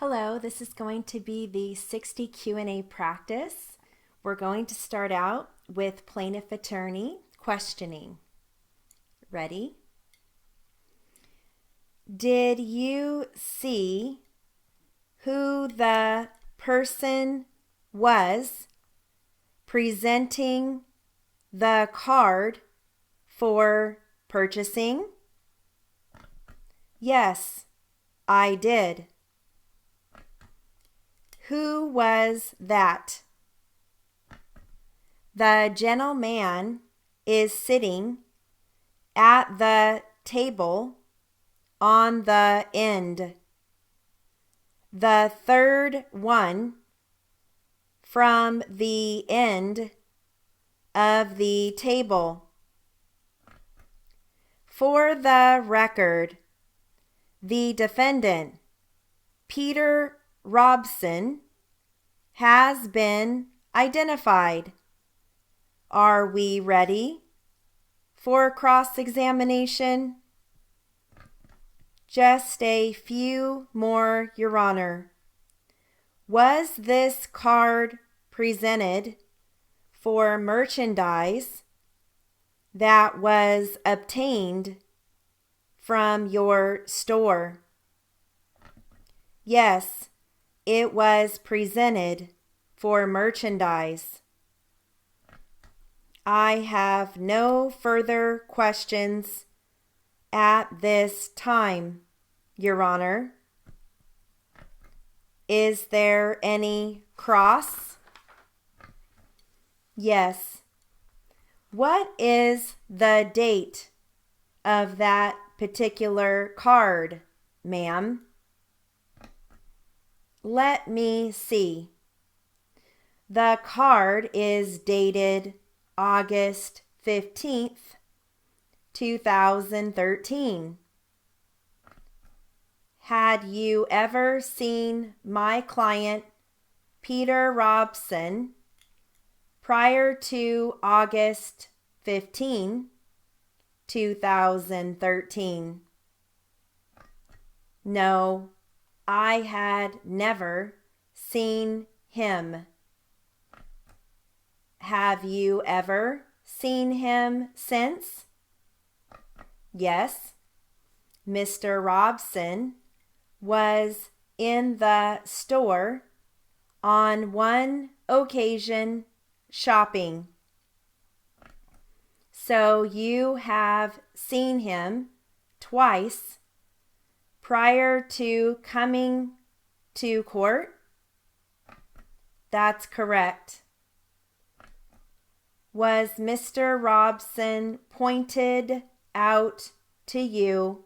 Hello, this is going to be the 60 Q&A practice. We're going to start out with plaintiff attorney questioning. Ready? Did you see who the person was presenting the card for purchasing? Yes, I did. Who was that? The gentleman is sitting at the table on the end. The third one from the end of the table. For the record, the defendant, Peter Robson, has been identified. Are we ready for cross-examination? Just a few more, Your Honor. Was this card presented for merchandise that was obtained from your store? Yes, it was presented for merchandise. I have no further questions at this time, Your Honor. Is there any cross? Yes. What is the date of that particular card, ma'am? Let me see. The card is dated August 15th, 2013. Had you ever seen my client, Peter Robson, prior to August 15, 2013? No, I had never seen him. Have you ever seen him since? Yes. Mr. Robson was in the store on one occasion shopping. So you have seen him twice prior to coming to court? That's correct. Was Mr. Robson pointed out to you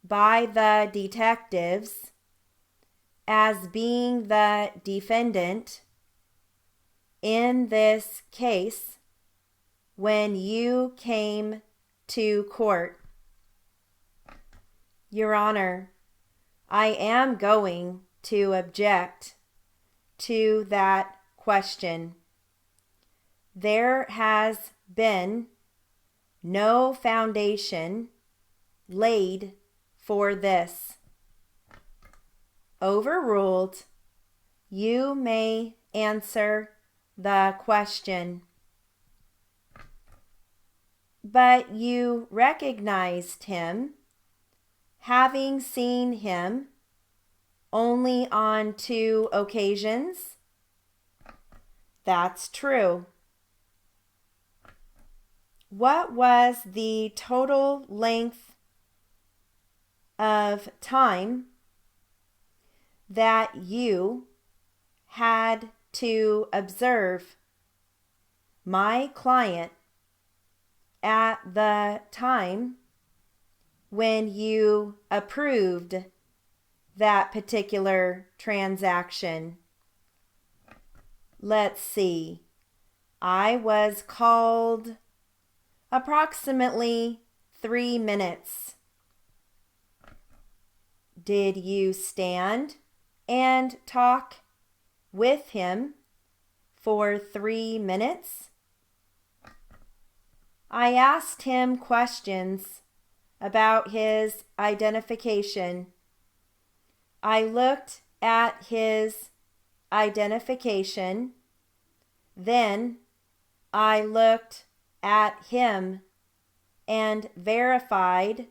by the detectives as being the defendant in this case when you came to court? Your Honor, I am going to object to that question. There has been no foundation laid for this. Overruled. You may answer the question. But you recognized him, having seen him only on 2 occasions? That's true. What was the total length of time that you had to observe my client at the time when you approved that particular transaction? Let's see. I was called approximately 3 minutes. Did you stand and talk with him for 3 minutes? I asked him questions about his identification. I looked at his identification. Then I looked at him and verified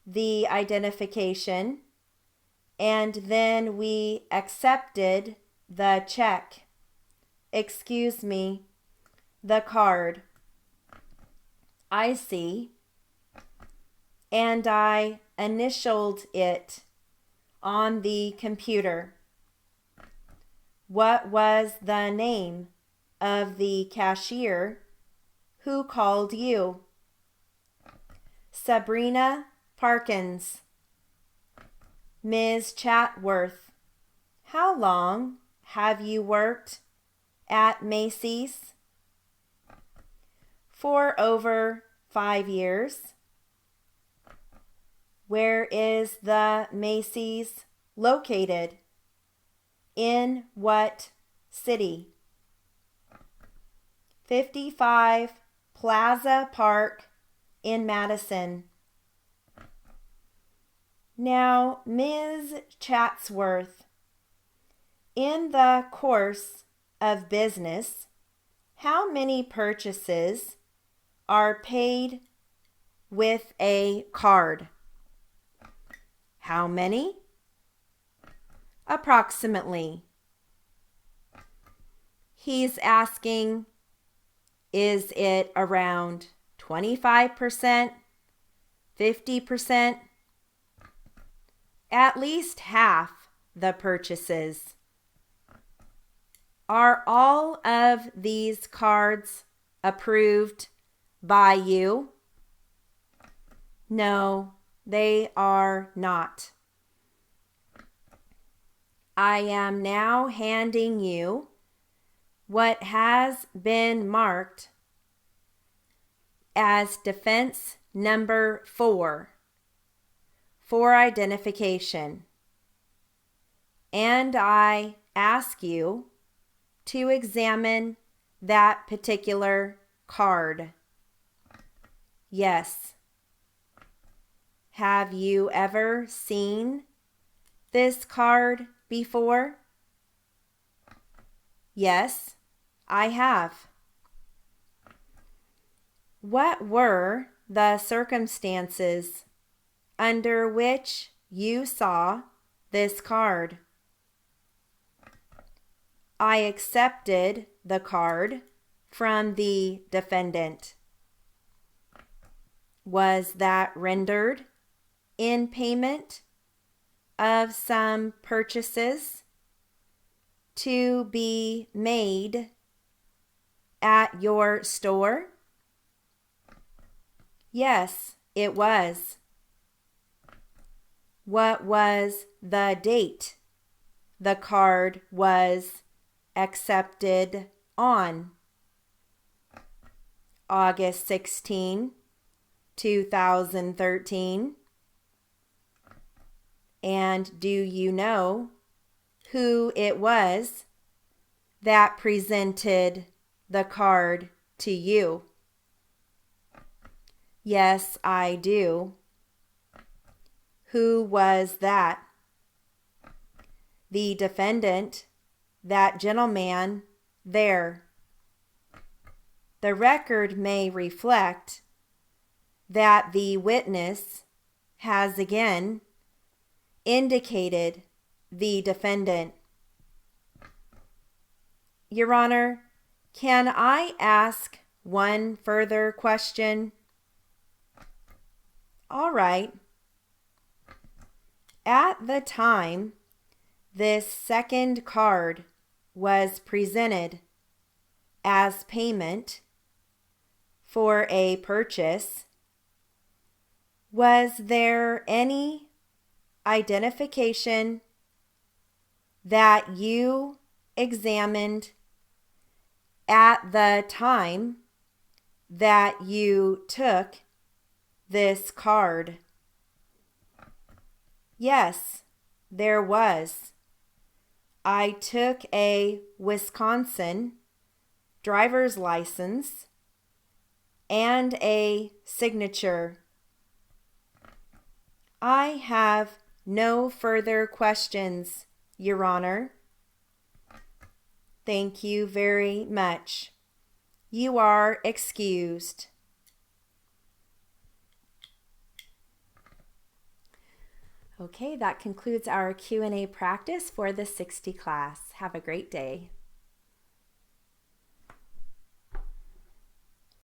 the identification, and then we accepted the check. Excuse me, the card. I see. And I initialed it on the computer. What was the name of the cashier who called you? Sabrina Parkins. Ms. Chatworth, how long have you worked at Macy's? For over 5 years. Where is the Macy's located? In what city? 55 Plaza Park in Madison. Now, Ms. Chatsworth, in the course of business, how many purchases are paid with a card? How many? Approximately. He's asking, is it around 25%, 50%? At least half the purchases. Are all of these cards approved by you? No, they are not. I am now handing you what has been marked as defense number 4 for identification. And I ask you to examine that particular card. Yes. Have you ever seen this card before? Yes, I have. What were the circumstances under which you saw this card? I accepted the card from the defendant. Was that rendered in payment of some purchases to be made at your store? Yes, it was. What was the date the card was accepted on? August 16, 2013. And do you know who it was that presented the card to you? Yes, I do. Who was that? The defendant, that gentleman there. The record may reflect that the witness has again indicated the defendant. Your Honor, can I ask one further question? All right. At the time this second card was presented as payment for a purchase, was there any identification that you examined at the time that you took this card? Yes, there was. I took a Wisconsin driver's license and a signature. I have no further questions, Your Honor. Thank you very much. You are excused. Okay, that concludes our Q&A practice for the 60 class. Have a great day.